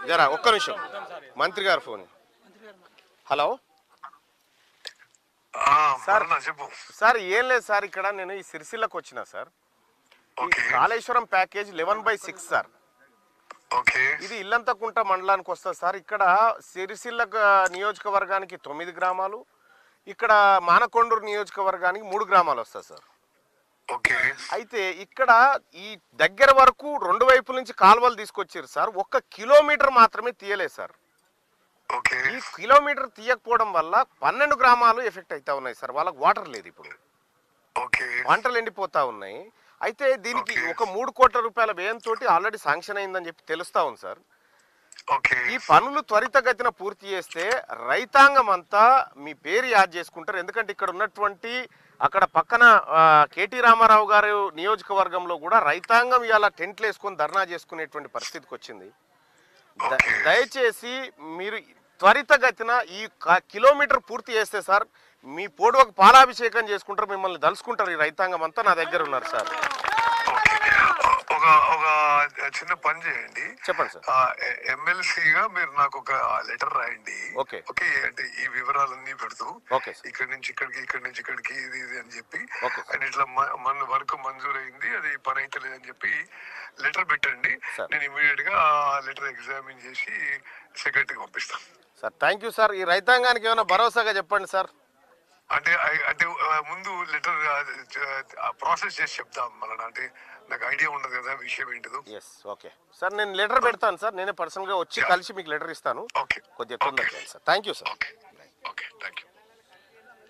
జరా ఒక్క నిమిషం మంత్రి గారు ఫోన్. Hello sir. సార్ ఏం లేదు సార్, ఇక్కడ నేను ఈ సిరిసిల్లకు వచ్చిన సార్. ఈ కాళేశ్వరం ప్యాకేజ్ 11/6 సార్. ఇది ఇల్లంతకుంట మండలానికి వస్తుంది సార్. ఇక్కడ సిరిసిల్ల నియోజకవర్గానికి 9 గ్రామాలు, ఇక్కడ మానకొండూరు నియోజకవర్గానికి 3 గ్రామాలు వస్తాయి సార్. అయితే ఇక్కడ ఈ దగ్గర వరకు 2 వైపుల నుంచి కాలువలు తీసుకొచ్చారు సార్. 1 కిలోమీటర్ మాత్రమే తీయలేదు సార్. ఈ కిలోమీటర్ తీయకపోవడం వల్ల 12 గ్రామాలు ఎఫెక్ట్ అవుతా ఉన్నాయి సార్. వాళ్ళకి వాటర్ లేదు, ఇప్పుడు పంటలు ఎండిపోతా ఉన్నాయి. అయితే దీనికి ఒక 3 కోట్ల రూపాయల వ్యయంతో ఆల్రెడీ శాంక్షన్ అయిందని చెప్పి తెలుస్తా ఉంది సార్. ఈ పనులు త్వరితగతిన పూర్తి చేస్తే రైతాంగం అంతా మీ పేరు యాద్ చేసుకుంటారు. ఎందుకంటే ఇక్కడ ఉన్నటువంటి అక్కడ పక్కన కేటీ రామారావు గారు నియోజకవర్గంలో కూడా రైతాంగం ఇవాళ టెంట్లు వేసుకొని ధర్నా చేసుకునేటువంటి పరిస్థితికి వచ్చింది. దయచేసి మీరు త్వరితగతిన ఈ కిలోమీటర్ పూర్తి చేస్తే సార్ మీ పోడువకు పాలాభిషేకం చేసుకుంటారు, మిమ్మల్ని దలుచుకుంటారు ఈ రైతాంగం అంతా. నా దగ్గర ఉన్నారు సార్. ఒక చిన్న పని చేయండి, చెప్పండి సార్. ఎమ్మెల్సీగా మీరు నాకు ఒక లెటర్ రాయండి. ఓకే అంటే ఈ వివరాలన్నీ పెడుతూ ఇక్కడ నుంచి ఇక్కడికి, ఇక్కడ నుంచి ఇక్కడికి, ఇది ఇది అని చెప్పి, అండ్ ఇట్లా మన వర్క్ మంజూరైంది, అది పని అయితే లేదని చెప్పి లెటర్ పెట్టండి. నేను ఇమీడియట్ గా ఆ లెటర్ ఎగ్జామిన్ చేసి సెక్రటరీకి పంపిస్తాను సార్. Thank you sir. ఈ రైతాంగానికి ఏమైనా భరోసాగా చెప్పండి సార్. అంటే ముందు లెటర్ ప్రాసెస్ చేసి చెప్తాం మళ్ళీ, అంటే నాకు ఐడియా ఉండదు కదా విషయం ఏంటిదో. ఓకే సార్, నేను లెటర్ పెడతాను సార్. నేనే పర్సనల్ గా వచ్చి కలిసి మీకు లెటర్ ఇస్తాను. కొద్దిగా తొందరగా sir. Thank you sir.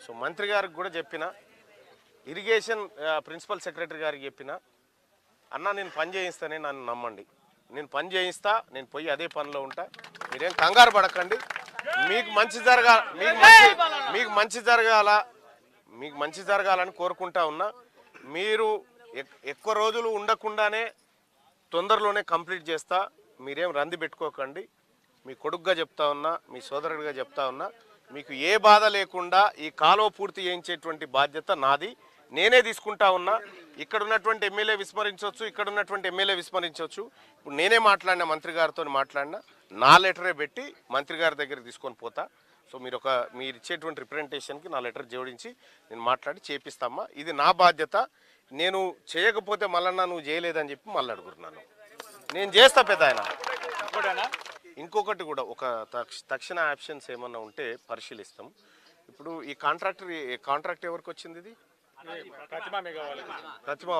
So మంత్రి గారికి కూడా చెప్పిన, ఇరిగేషన్ ప్రిన్సిపల్ సెక్రటరీ గారికి చెప్పిన, అన్న నేను పని చేయిస్తానే, నన్ను నమ్మండి, నేను పని చేయిస్తా, నేను పోయి అదే పనిలో ఉంటా, మీరేం కంగారు పడకండి. మీకు మంచి జరగాలని కోరుకుంటా ఉన్నా. మీరు ఎక్కువ రోజులు ఉండకుండానే తొందరలోనే కంప్లీట్ చేస్తా, మీరేం రంది పెట్టుకోకండి. మీ కొడుకుగా చెప్తా ఉన్నా, మీ సోదరుడిగా చెప్తా ఉన్నా, మీకు ఏ బాధ లేకుండా ఈ కాలువ పూర్తి చేయించేటువంటి బాధ్యత నాది, నేనే తీసుకుంటా ఉన్నా. ఇక్కడ ఉన్నటువంటి ఎమ్మెల్యే విస్మరించవచ్చు, ఇక్కడ ఉన్నటువంటి ఎమ్మెల్యే విస్మరించవచ్చు. ఇప్పుడు నేనే మాట్లాడినా, మంత్రి గారితో మాట్లాడినా, నా లెటరే పెట్టి మంత్రి గారి దగ్గర తీసుకొని పోతా. సో మీరు ఇచ్చేటువంటి రిప్రజెంటేషన్కి నా లెటర్ జోడించి నేను మాట్లాడి చేపిస్తామా. ఇది నా బాధ్యత. నేను చేయకపోతే మళ్ళన్నా నువ్వు చేయలేదని చెప్పి మళ్ళీ అడుగుతున్నాను. నేను చేస్తా పెద్ద ఆయన. ఇంకొకటి కూడా, ఒక తక్షణ ఆప్షన్స్ ఏమన్నా ఉంటే పరిశీలిస్తాం. ఇప్పుడు ఈ కాంట్రాక్ట్ ఎవరికి వచ్చింది? ఇది ప్రతిమా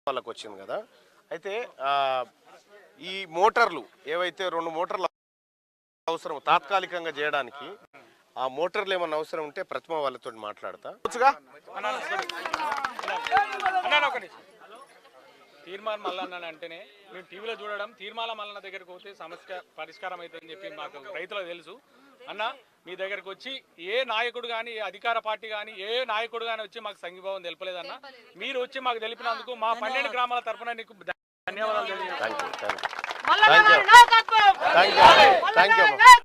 వాళ్ళకి వచ్చింది కదా. అయితే ఈ మోటార్లు ఏవైతే 2 మోటార్లు అవసరం తాత్కాలికంగా చేయడానికి, ఆ మోటార్లు ఏమన్నా అవసరం ఉంటే ప్రతిమ వాళ్ళతో మాట్లాడతా. తీర్మానం మల్లన్న అంటేనే మేము టీవీలో చూడడం, తీర్మాల మల్లన్న దగ్గరకు పోతే సమస్య పరిష్కారం అవుతుందని చెప్పి మాకు రైతులకు తెలుసు. అన్న మీ దగ్గరకు వచ్చి ఏ నాయకుడు కానీ, ఏ అధికార పార్టీ కానీ, ఏ నాయకుడు కానీ వచ్చి మాకు సంఘీభావం తెలపలేదన్న. మీరు వచ్చి మాకు తెలిపినందుకు మా 12 గ్రామాల తరఫున నీకు ధన్యవాదాలు.